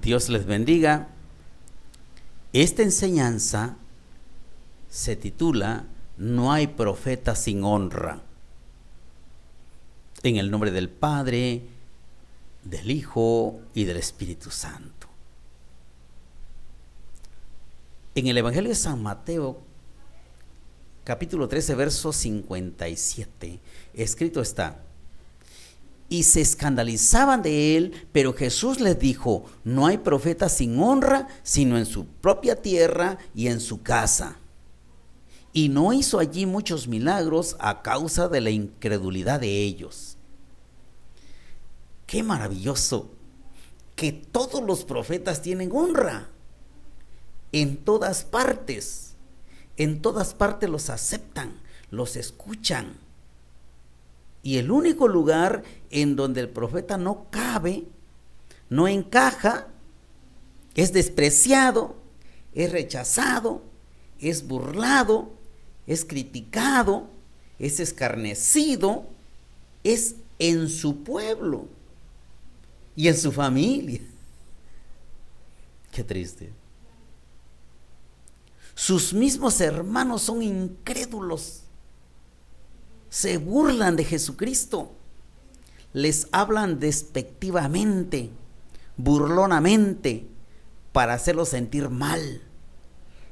Dios les bendiga. Esta enseñanza se titula No hay profeta sin honra. En el nombre del Padre, del Hijo y del Espíritu Santo. En el Evangelio de San Mateo, capítulo 13, verso 57, escrito está: y se escandalizaban de él, pero Jesús les dijo: no hay profeta sin honra, sino en su propia tierra y en su casa. Y no hizo allí muchos milagros a causa de la incredulidad de ellos. Qué maravilloso que todos los profetas tienen honra. En todas partes los aceptan, los escuchan. Y el único lugar en donde el profeta no cabe, no encaja, es despreciado, es rechazado, es burlado, es criticado, es escarnecido, es en su pueblo y en su familia. Qué triste. Sus mismos hermanos son incrédulos. Se burlan de Jesucristo. Les hablan despectivamente, burlonamente, para hacerlo sentir mal.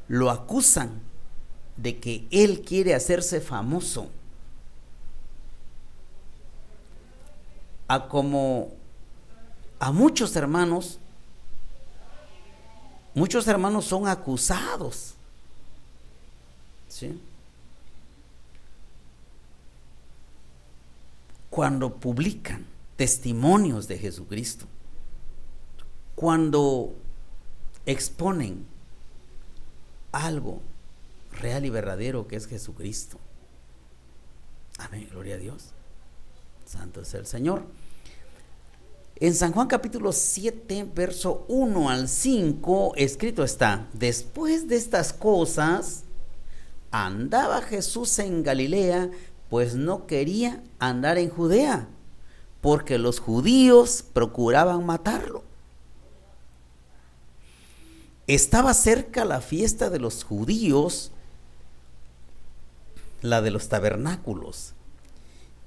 Lo acusan de que él quiere hacerse famoso. Como a muchos hermanos son acusados. ¿Sí? Cuando publican testimonios de Jesucristo, cuando exponen algo real y verdadero que es Jesucristo. Amén, gloria a Dios. Santo es el Señor. En San Juan capítulo 7, verso 1 al 5, escrito está: después de estas cosas, andaba Jesús en Galilea, pues no quería andar en Judea, porque los judíos procuraban matarlo. Estaba cerca la fiesta de los judíos, la de los tabernáculos,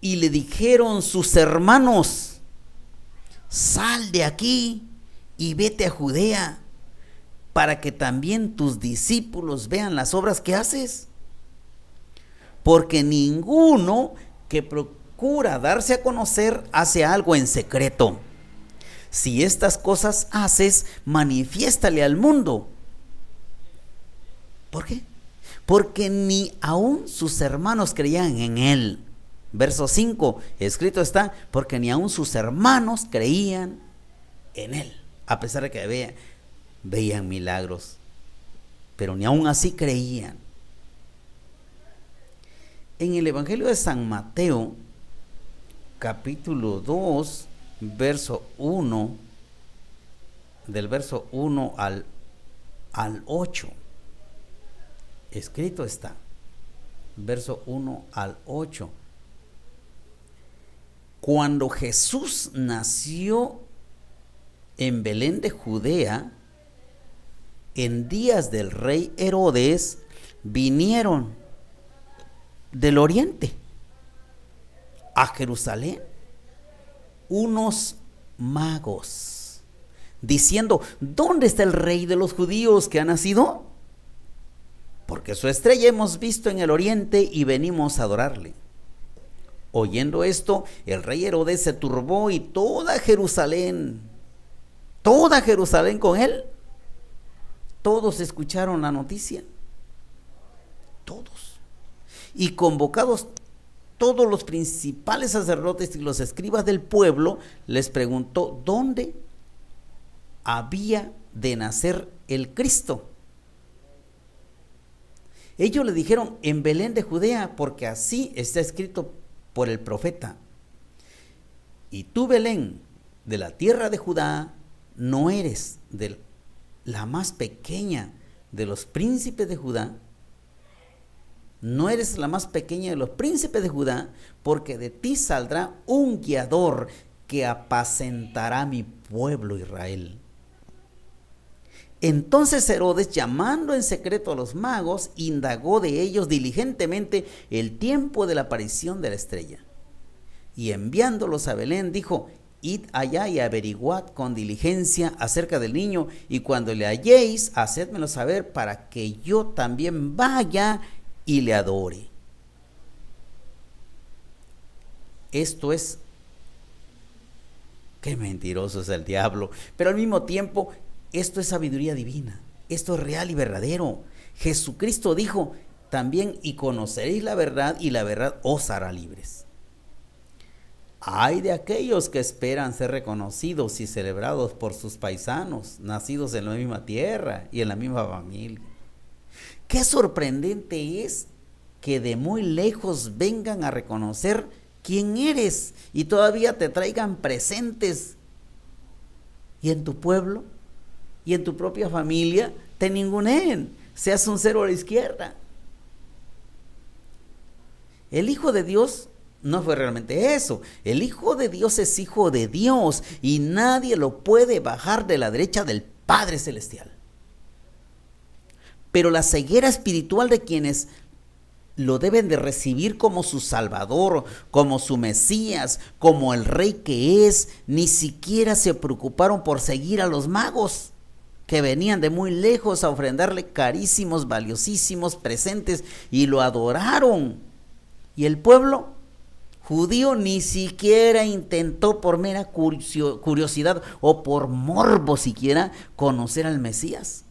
y le dijeron sus hermanos: sal de aquí y vete a Judea, para que también tus discípulos vean las obras que haces. Porque ninguno que procura darse a conocer hace algo en secreto. Si estas cosas haces, manifiéstale al mundo. ¿Por qué? Porque ni aun sus hermanos creían en él. Verso 5, escrito está: porque ni aun sus hermanos creían en él, a pesar de que veían milagros, pero ni aun así creían. En el Evangelio de San Mateo, capítulo 2, verso 1, del verso 1 al 8, escrito está, verso 1 al 8. Cuando Jesús nació en Belén de Judea, en días del rey Herodes, vinieron del oriente a Jerusalén unos magos, diciendo: ¿dónde está el rey de los judíos que ha nacido? Porque su estrella hemos visto en el oriente y venimos a adorarle. Oyendo esto, el rey Herodes se turbó y toda Jerusalén con él. Todos escucharon la noticia, todos. Y convocados todos los principales sacerdotes y los escribas del pueblo, les preguntó dónde había de nacer el Cristo. Ellos le dijeron: en Belén de Judea, porque así está escrito por el profeta: y tú, Belén, de la tierra de Judá, no eres de la más pequeña de los príncipes de Judá. No eres la más pequeña de los príncipes de Judá, porque de ti saldrá un guiador que apacentará mi pueblo Israel. Entonces Herodes, llamando en secreto a los magos, indagó de ellos diligentemente el tiempo de la aparición de la estrella. Y enviándolos a Belén, dijo: id allá y averiguad con diligencia acerca del niño, y cuando le halléis, hacedmelo saber para que yo también vaya y le adore. Esto es, qué mentiroso es el diablo, pero al mismo tiempo, esto es sabiduría divina, esto es real y verdadero. Jesucristo dijo también: y conoceréis la verdad, y la verdad os hará libres. Ay de aquellos que esperan ser reconocidos y celebrados por sus paisanos, nacidos en la misma tierra y en la misma familia. Qué sorprendente es que de muy lejos vengan a reconocer quién eres y todavía te traigan presentes. Y en tu pueblo y en tu propia familia te ninguneen, seas un cero a la izquierda. El Hijo de Dios no fue realmente eso. El Hijo de Dios es Hijo de Dios y nadie lo puede bajar de la derecha del Padre Celestial. Pero la ceguera espiritual de quienes lo deben de recibir como su Salvador, como su Mesías, como el Rey que es, ni siquiera se preocuparon por seguir a los magos, que venían de muy lejos a ofrendarle carísimos, valiosísimos presentes, y lo adoraron. Y el pueblo judío ni siquiera intentó, por mera curiosidad o por morbo siquiera, conocer al Mesías.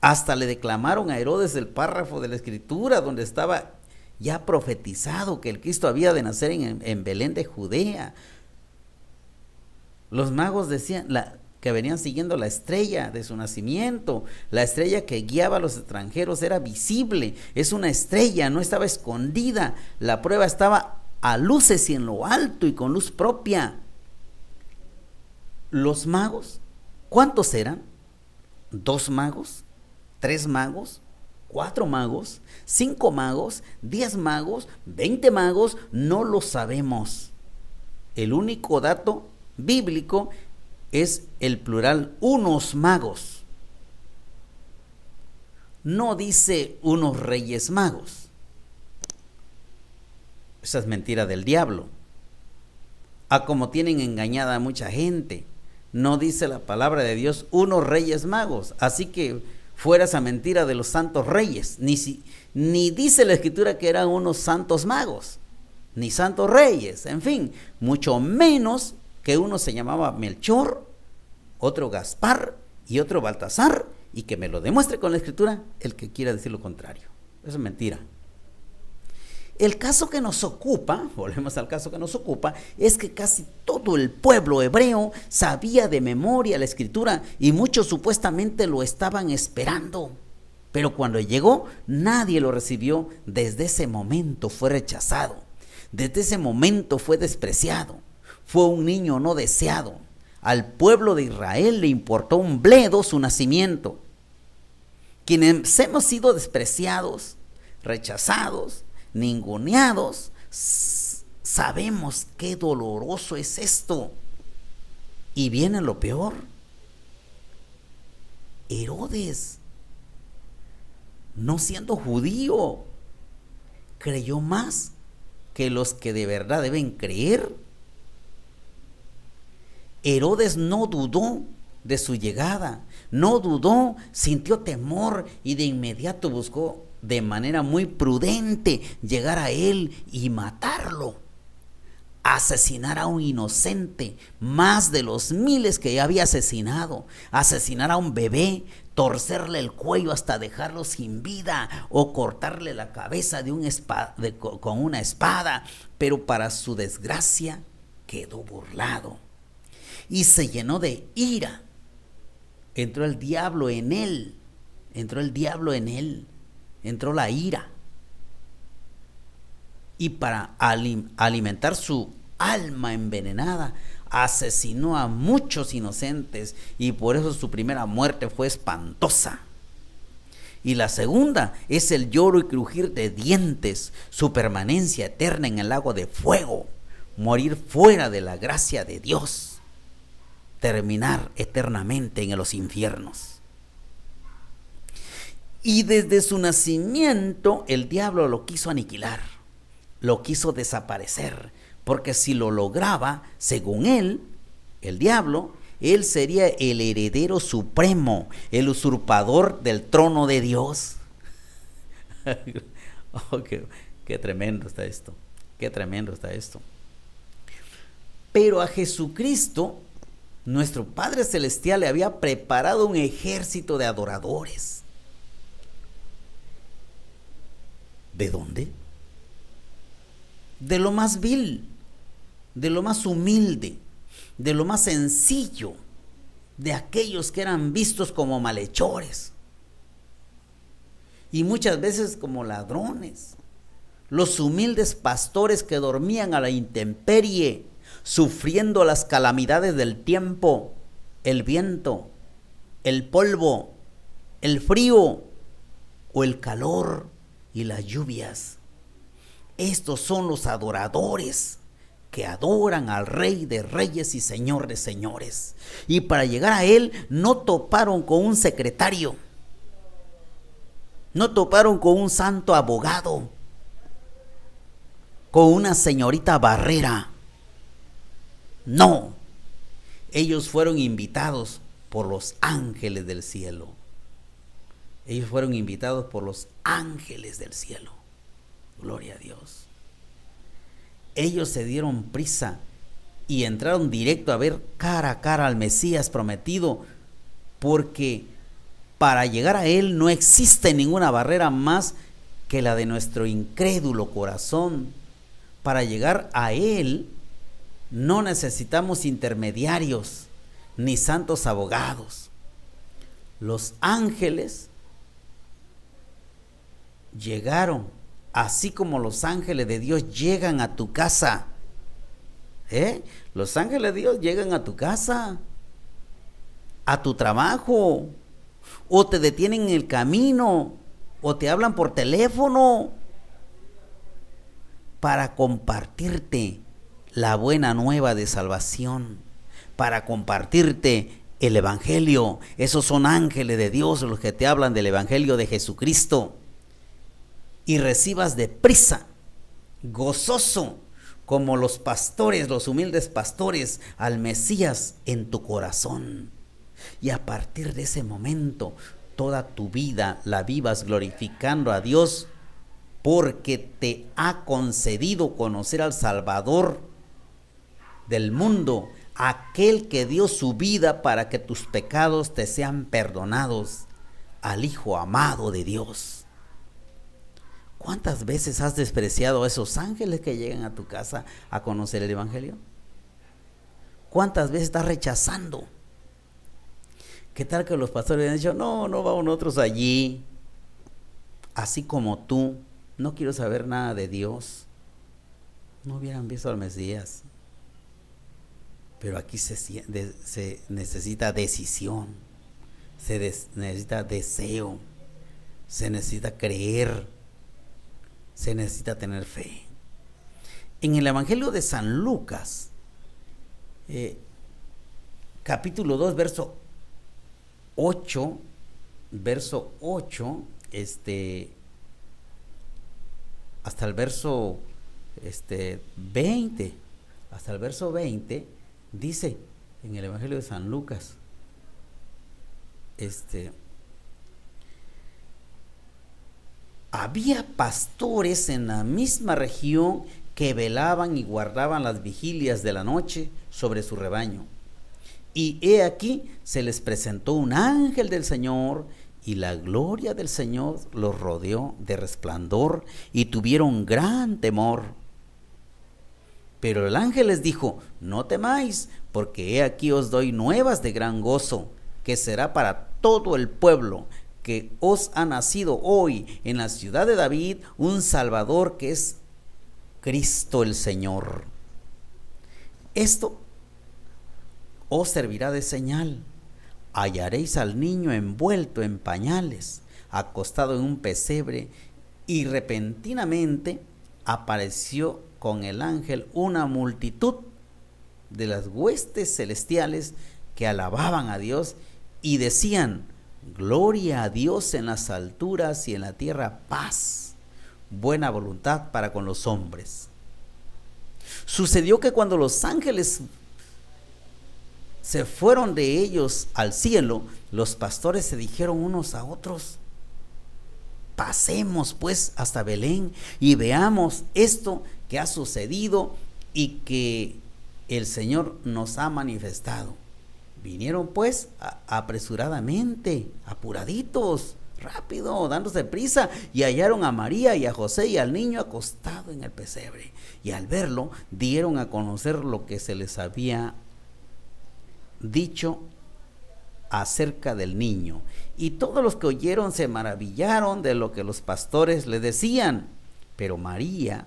Hasta le declamaron a Herodes el párrafo de la Escritura donde estaba ya profetizado que el Cristo había de nacer en Belén de Judea. Los magos decían que venían siguiendo la estrella de su nacimiento. La estrella que guiaba a los extranjeros era visible, es una estrella, no estaba escondida. La prueba estaba a luces y en lo alto y con luz propia. Los magos, ¿cuántos eran? ¿2 magos? ¿3 magos? ¿4 magos? ¿5 magos? ¿10 magos? ¿20 magos? No lo sabemos. El único dato bíblico es el plural unos magos. No dice unos reyes magos. Esa es mentira del diablo. Como tienen engañada a mucha gente, no dice la palabra de Dios unos reyes magos. Así que fuera esa mentira de los santos reyes. Ni dice la Escritura que eran unos santos magos, ni santos reyes. En fin, mucho menos que uno se llamaba Melchor, otro Gaspar y otro Baltasar, y que me lo demuestre con la Escritura el que quiera decir lo contrario. Eso es mentira. El caso que nos ocupa, volvemos al caso que nos ocupa, es que casi todo el pueblo hebreo sabía de memoria la Escritura y muchos supuestamente lo estaban esperando. Pero cuando llegó, nadie lo recibió. Desde ese momento fue rechazado. Desde ese momento fue despreciado. Fue un niño no deseado. Al pueblo de Israel le importó un bledo su nacimiento. Quienes hemos sido despreciados, rechazados, ninguneados, sabemos qué doloroso es esto. Y viene lo peor. Herodes, no siendo judío, creyó más que los que de verdad deben creer. Herodes no dudó de su llegada, no dudó, sintió temor y de inmediato buscó de manera muy prudente llegar a él y matarlo, asesinar a un inocente, más de los miles que ya había asesinado, asesinar a un bebé, torcerle el cuello hasta dejarlo sin vida o cortarle la cabeza con una espada, pero para su desgracia quedó burlado y se llenó de ira. Entró el diablo en él, entró la ira. Y para alimentar su alma envenenada, asesinó a muchos inocentes y por eso su primera muerte fue espantosa. Y la segunda es el lloro y crujir de dientes, su permanencia eterna en el lago de fuego, morir fuera de la gracia de Dios. terminar eternamente en los infiernos. Y desde su nacimiento el diablo lo quiso aniquilar, lo quiso desaparecer, porque si lo lograba, según él, el diablo, él sería el heredero supremo, el usurpador del trono de Dios. Oh, qué tremendo está esto, qué tremendo está esto. Pero a Jesucristo, nuestro Padre Celestial, le había preparado un ejército de adoradores. ¿De dónde? De lo más vil, de lo más humilde, de lo más sencillo, de aquellos que eran vistos como malhechores y muchas veces como ladrones, los humildes pastores que dormían a la intemperie, sufriendo las calamidades del tiempo, el viento, el polvo, el frío o el calor y las lluvias. Estos son los adoradores que adoran al Rey de Reyes y Señor de Señores. Y para llegar a Él no toparon con un secretario, no toparon con un santo abogado, con una señorita Barrera. No, ellos fueron invitados por los ángeles del cielo. Ellos fueron invitados por los ángeles del cielo. Gloria a Dios. Ellos se dieron prisa y entraron directo a ver cara a cara al Mesías prometido, porque para llegar a Él no existe ninguna barrera más que la de nuestro incrédulo corazón. Para llegar a Él no necesitamos intermediarios ni santos abogados. Los ángeles llegaron, así como los ángeles de Dios llegan a tu casa. Los ángeles de Dios llegan a tu casa, a tu trabajo, o te detienen en el camino, o te hablan por teléfono para compartirte la buena nueva de salvación, para compartirte el evangelio. Esos son ángeles de Dios los que te hablan del evangelio de Jesucristo. Y recibas deprisa, gozoso, como los pastores, los humildes pastores, al Mesías en tu corazón. Y a partir de ese momento, toda tu vida la vivas glorificando a Dios, porque te ha concedido conocer al Salvador del mundo, aquel que dio su vida para que tus pecados te sean perdonados, al Hijo amado de Dios. ¿Cuántas veces has despreciado a esos ángeles que llegan a tu casa a conocer el evangelio? ¿Cuántas veces estás rechazando? ¿Qué tal que los pastores han dicho, no vamos nosotros allí, así como tú, no quiero saber nada de Dios? No hubieran visto al Mesías. Pero aquí se necesita decisión, necesita deseo, se necesita creer, se necesita tener fe. En el Evangelio de San Lucas, capítulo 2, verso 8, hasta el verso 20, hasta el verso 20, dice en el Evangelio de San Lucas, había pastores en la misma región que velaban y guardaban las vigilias de la noche sobre su rebaño. Y he aquí se les presentó un ángel del Señor, y la gloria del Señor los rodeó de resplandor, y tuvieron gran temor. Pero el ángel les dijo, no temáis, porque he aquí os doy nuevas de gran gozo, que será para todo el pueblo, que os ha nacido hoy en la ciudad de David un Salvador, que es Cristo el Señor. Esto os servirá de señal: hallaréis al niño envuelto en pañales, acostado en un pesebre. Y repentinamente apareció con el ángel una multitud de las huestes celestiales que alababan a Dios y decían: gloria a Dios en las alturas y en la tierra paz, buena voluntad para con los hombres. Sucedió que cuando los ángeles se fueron de ellos al cielo, los pastores se dijeron unos a otros: pasemos pues hasta Belén y veamos esto que ha sucedido y que el Señor nos ha manifestado. Vinieron pues apresuradamente, apuraditos, rápido, dándose prisa, y hallaron a María y a José y al niño acostado en el pesebre. Y al verlo, dieron a conocer lo que se les había dicho acerca del niño. Y todos los que oyeron se maravillaron de lo que los pastores le decían. Pero María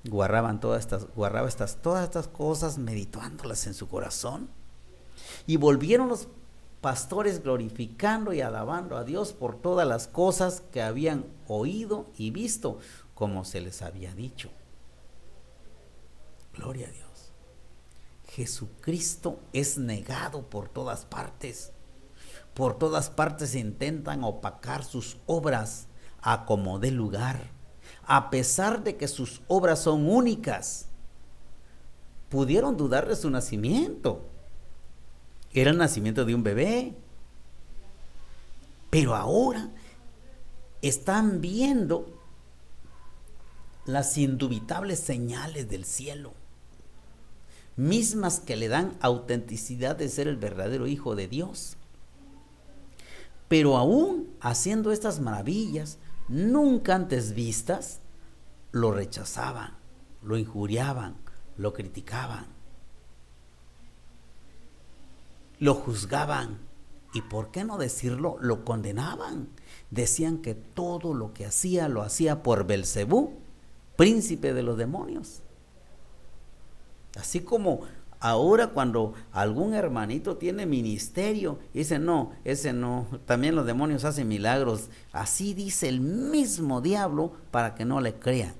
guardaba todas estas cosas, meditándolas en su corazón. Y volvieron los pastores glorificando y alabando a Dios por todas las cosas que habían oído y visto, como se les había dicho. Gloria a Dios. Jesucristo es negado por todas partes. Por todas partes intentan opacar sus obras a como dé lugar, a pesar de que sus obras son únicas. Pudieron dudar de su nacimiento. Era el nacimiento de un bebé. Pero ahora están viendo las indubitables señales del cielo, mismas que le dan autenticidad de ser el verdadero Hijo de Dios. Pero aún haciendo estas maravillas nunca antes vistas, lo rechazaban, lo injuriaban, lo criticaban, lo juzgaban y, por qué no decirlo, lo condenaban. Decían que todo lo que hacía lo hacía por Belcebú, príncipe de los demonios. Así como ahora cuando algún hermanito tiene ministerio, dice: no, ese no, también los demonios hacen milagros. Así dice el mismo diablo para que no le crean.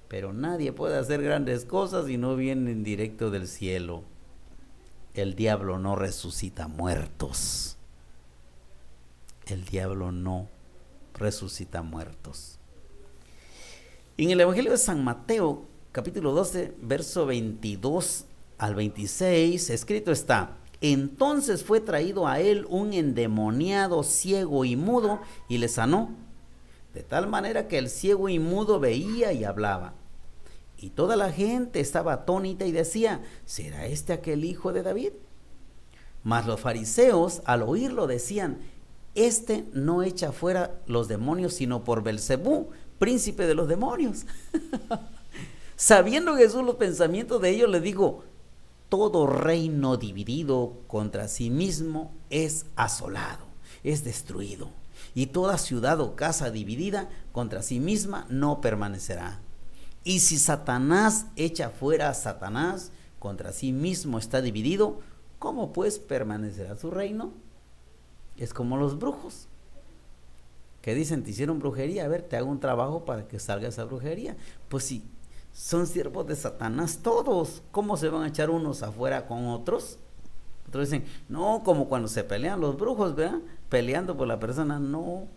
Pero nadie puede hacer grandes cosas y no viene en directo del cielo. El diablo no resucita muertos. El diablo no resucita muertos. En el Evangelio de San Mateo, capítulo 12, verso 22 al 26, escrito está: entonces fue traído a él un endemoniado ciego y mudo y le sanó, de tal manera que el ciego y mudo veía y hablaba. Y toda la gente estaba atónita y decía: ¿será este aquel hijo de David? Mas los fariseos al oírlo decían: este no echa fuera los demonios sino por Belcebú, príncipe de los demonios. Sabiendo Jesús los pensamientos de ellos, les dijo: todo reino dividido contra sí mismo es asolado, es destruido, y toda ciudad o casa dividida contra sí misma no permanecerá. Y si Satanás echa fuera a Satanás, contra sí mismo está dividido, ¿cómo pues permanecerá su reino? Es como los brujos que dicen: te hicieron brujería, a ver, te hago un trabajo para que salga esa brujería. Pues si son siervos de Satanás todos, ¿cómo se van a echar unos afuera con otros? Otros dicen: no, como cuando se pelean los brujos, ¿verdad? Peleando por la persona. No,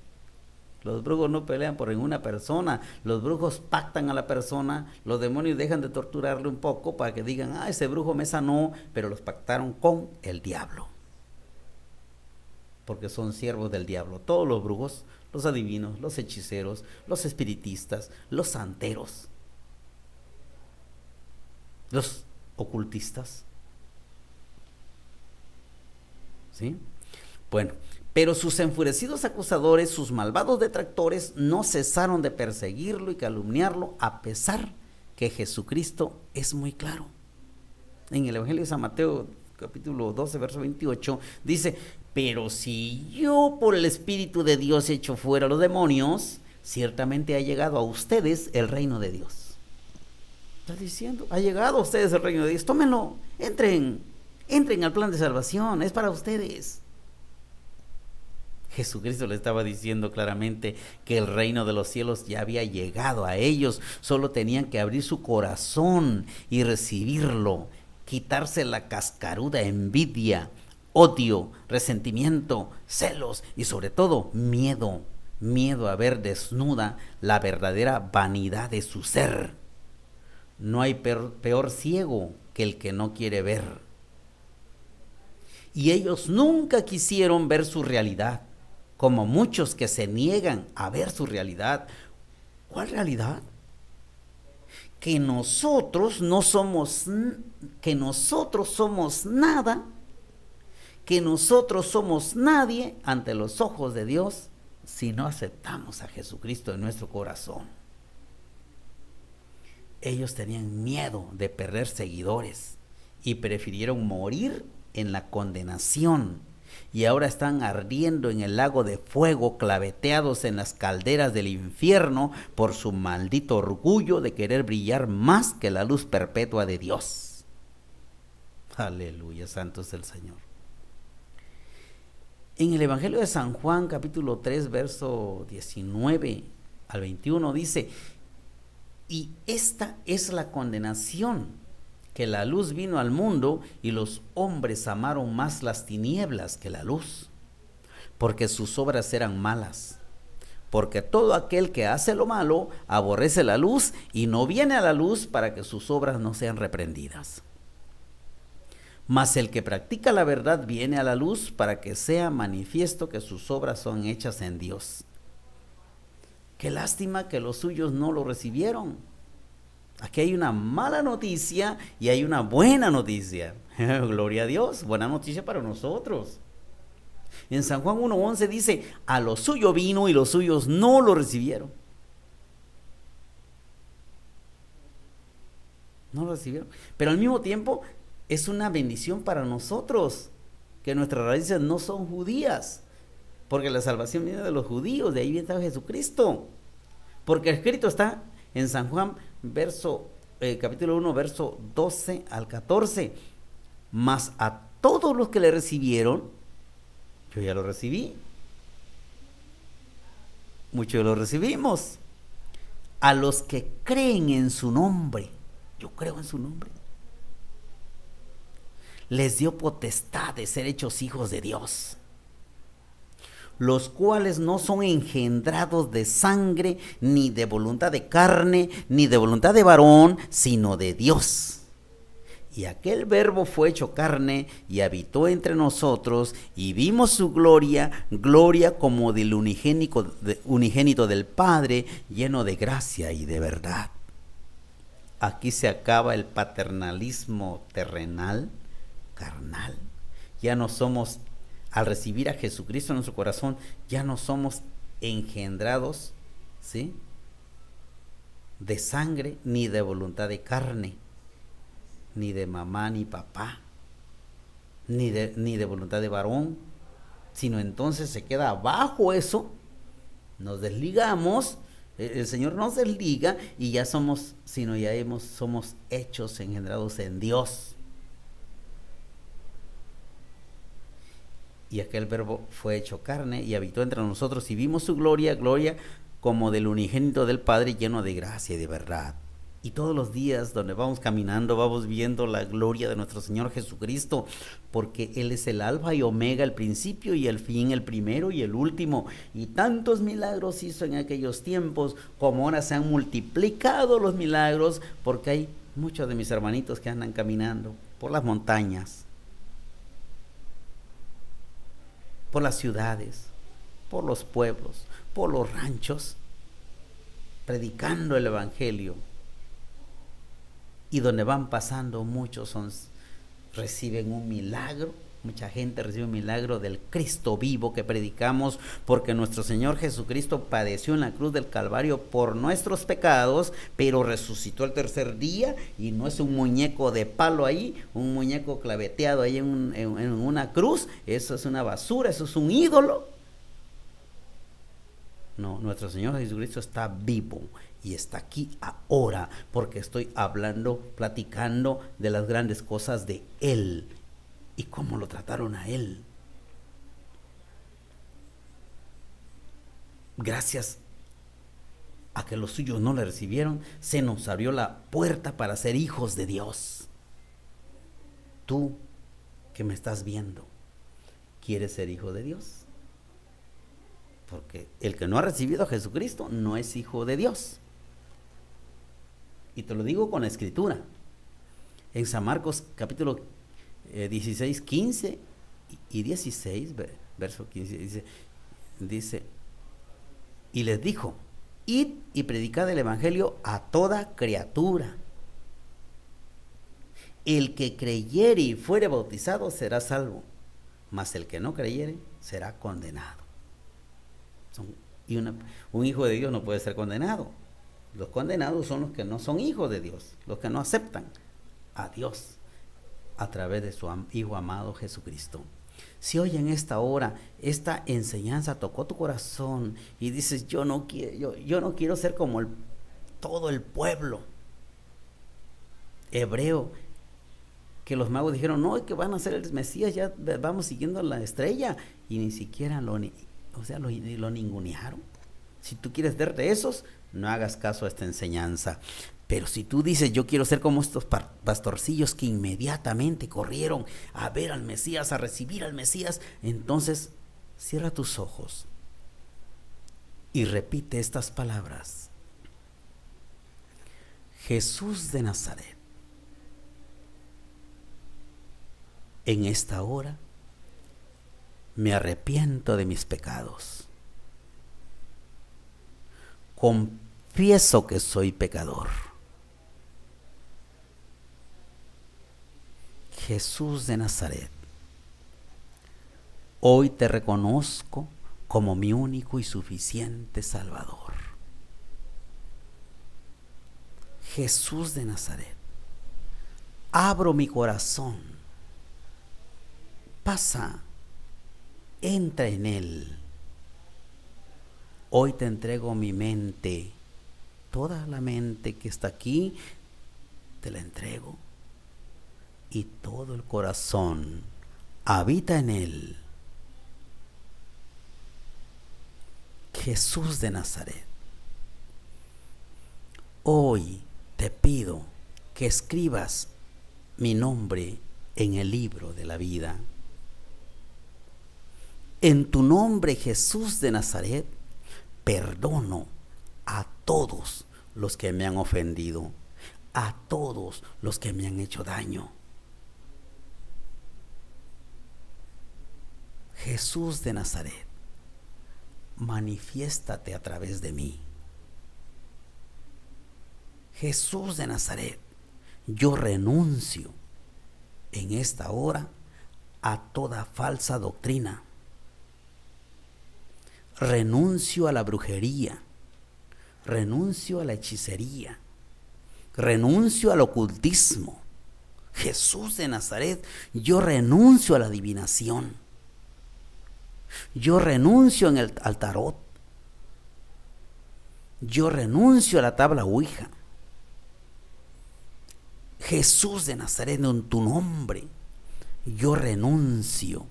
los brujos no pelean por ninguna persona. Los brujos pactan a la persona. Los demonios dejan de torturarle un poco para que digan: ese brujo me sanó, pero los pactaron con el diablo, porque son siervos del diablo. Todos los brujos, los adivinos, los hechiceros, los espiritistas, los santeros, los ocultistas. ¿Sí? Bueno, pero sus enfurecidos acusadores, sus malvados detractores, no cesaron de perseguirlo y calumniarlo, a pesar que Jesucristo es muy claro. En el Evangelio de San Mateo, capítulo 12, verso 28, dice: pero si yo por el Espíritu de Dios echo fuera los demonios, ciertamente ha llegado a ustedes el reino de Dios. Está diciendo: ha llegado a ustedes el reino de Dios, tómenlo, entren al plan de salvación, es para ustedes. Jesucristo le estaba diciendo claramente que el reino de los cielos ya había llegado a ellos, solo tenían que abrir su corazón y recibirlo, quitarse la cascaruda envidia, odio, resentimiento, celos y sobre todo miedo. Miedo a ver desnuda la verdadera vanidad de su ser. No hay peor ciego que el que no quiere ver. Y ellos nunca quisieron ver su realidad, como muchos que se niegan a ver su realidad. ¿Cuál realidad? Que nosotros no somos, que nosotros somos nada, que nosotros somos nadie ante los ojos de Dios si no aceptamos a Jesucristo en nuestro corazón. Ellos tenían miedo de perder seguidores y prefirieron morir en la condenación, y ahora están ardiendo en el lago de fuego, claveteados en las calderas del infierno por su maldito orgullo de querer brillar más que la luz perpetua de Dios. Aleluya, santo es el Señor. En el Evangelio de San Juan, capítulo 3, verso 19 al 21, dice: y esta es la condenación, que la luz vino al mundo y los hombres amaron más las tinieblas que la luz, porque sus obras eran malas. Porque todo aquel que hace lo malo aborrece la luz y no viene a la luz para que sus obras no sean reprendidas. Mas el que practica la verdad viene a la luz para que sea manifiesto que sus obras son hechas en Dios. Qué lástima que los suyos no lo recibieron. Aquí hay una mala noticia y hay una buena noticia. Gloria a Dios, buena noticia para nosotros. En San Juan 1:11 dice: a lo suyo vino y los suyos no lo recibieron. No lo recibieron. Pero al mismo tiempo es una bendición para nosotros que nuestras raíces no son judías, porque la salvación viene de los judíos, de ahí viene Jesucristo. Porque escrito está en San Juan, capítulo 1, verso 12 al 14. Mas a todos los que le recibieron, yo ya lo recibí, muchos lo recibimos. A los que creen en su nombre, yo creo en su nombre, les dio potestad de ser hechos hijos de Dios, los cuales no son engendrados de sangre, ni de voluntad de carne, ni de voluntad de varón, sino de Dios. Y aquel Verbo fue hecho carne y habitó entre nosotros, y vimos su gloria, gloria como del unigénito del Padre, lleno de gracia y de verdad. Aquí se acaba el paternalismo terrenal, carnal. Ya no somos, al recibir a Jesucristo en nuestro corazón, ya no somos engendrados, ¿sí?, de sangre, ni de voluntad de carne, ni de mamá ni papá, ni de voluntad de varón, sino entonces se queda abajo eso, nos desligamos, el Señor nos desliga y ya somos hechos, engendrados en Dios. Y aquel Verbo fue hecho carne y habitó entre nosotros, y vimos su gloria, gloria como del unigénito del Padre, lleno de gracia y de verdad. Y todos los días donde vamos caminando, vamos viendo la gloria de nuestro Señor Jesucristo, porque Él es el alfa y omega, el principio y el fin, el primero y el último. Y tantos milagros hizo en aquellos tiempos, como ahora se han multiplicado los milagros, porque hay muchos de mis hermanitos que andan caminando por las montañas, por las ciudades, por los pueblos, por los ranchos, predicando el evangelio. Y donde van pasando muchos reciben un milagro. Mucha gente recibe un milagro del Cristo vivo que predicamos, porque nuestro Señor Jesucristo padeció en la cruz del Calvario por nuestros pecados, pero resucitó el tercer día, y no es un muñeco de palo ahí, un muñeco claveteado ahí en una cruz. Eso es una basura, eso es un ídolo. No, nuestro Señor Jesucristo está vivo y está aquí ahora, porque estoy hablando, platicando de las grandes cosas de Él y cómo lo trataron a Él. Gracias a que los suyos no le recibieron, se nos abrió la puerta para ser hijos de Dios. Tú que me estás viendo, ¿Quieres ser hijo de Dios? Porque el que no ha recibido a Jesucristo no es hijo de Dios. Y te lo digo con la escritura. En San Marcos capítulo 16, 15 y 16, verso 15, dice, y les dijo, id y predicad el evangelio a toda criatura. El que creyere y fuere bautizado será salvo, mas el que no creyere será condenado. Un hijo de Dios no puede ser condenado. Los condenados son los que no son hijos de Dios, los que no aceptan a Dios a través de su Hijo amado Jesucristo. Si hoy en esta hora esta enseñanza tocó tu corazón y dices, yo no quiero ser como todo el pueblo hebreo, que los magos dijeron, no, es que van a ser el Mesías, ya vamos siguiendo la estrella, y ni siquiera lo ningunearon. Si tú quieres ser de esos, no hagas caso a esta enseñanza. Pero si tú dices, yo quiero ser como estos pastorcillos que inmediatamente corrieron a ver al Mesías, a recibir al Mesías, entonces cierra tus ojos y repite estas palabras. Jesús de Nazaret, en esta hora me arrepiento de mis pecados. Confieso que soy pecador. Jesús de Nazaret, hoy te reconozco como mi único y suficiente Salvador. Jesús de Nazaret, abro mi corazón. Pasa, entra en él. Hoy te entrego mi mente, toda la mente que está aquí, te la entrego. Y todo el corazón habita en él. Jesús de Nazaret, hoy te pido que escribas mi nombre en el libro de la vida. En tu nombre, Jesús de Nazaret, perdono a todos los que me han ofendido, a todos los que me han hecho daño. Jesús de Nazaret, manifiéstate a través de mí. Jesús de Nazaret, yo renuncio en esta hora a toda falsa doctrina. Renuncio a la brujería, renuncio a la hechicería, renuncio al ocultismo. Jesús de Nazaret, yo renuncio a la adivinación. Yo renuncio al tarot. Yo renuncio a la tabla Ouija. Jesús de Nazaret, en tu nombre, yo renuncio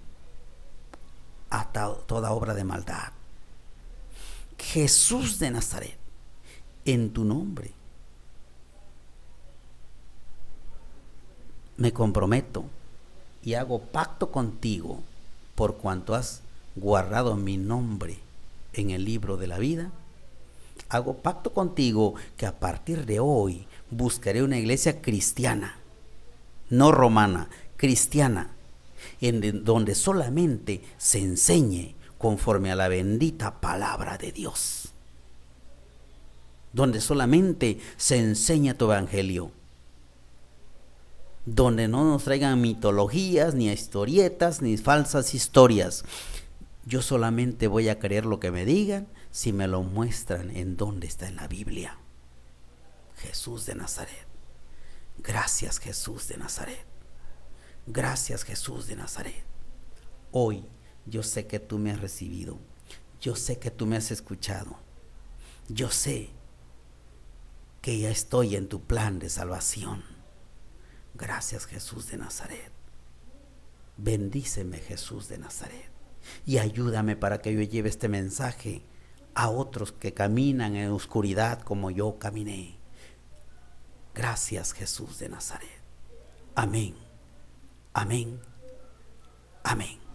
a toda obra de maldad. Jesús de Nazaret, en tu nombre, me comprometo y hago pacto contigo por cuanto has guardado mi nombre en el libro de la vida. Hago pacto contigo que a partir de hoy buscaré una iglesia cristiana, no romana, cristiana, en donde solamente se enseñe conforme a la bendita palabra de Dios, donde solamente se enseña tu evangelio, donde no nos traigan mitologías, ni historietas, ni falsas historias. Yo solamente voy a creer lo que me digan si me lo muestran en donde está en la Biblia. Jesús de Nazaret, gracias Jesús de Nazaret, gracias Jesús de Nazaret. Hoy yo sé que tú me has recibido, yo sé que tú me has escuchado, yo sé que ya estoy en tu plan de salvación. Gracias Jesús de Nazaret. Bendíceme Jesús de Nazaret y ayúdame para que yo lleve este mensaje a otros que caminan en oscuridad como yo caminé. Gracias Jesús de Nazaret. Amén, amén, amén.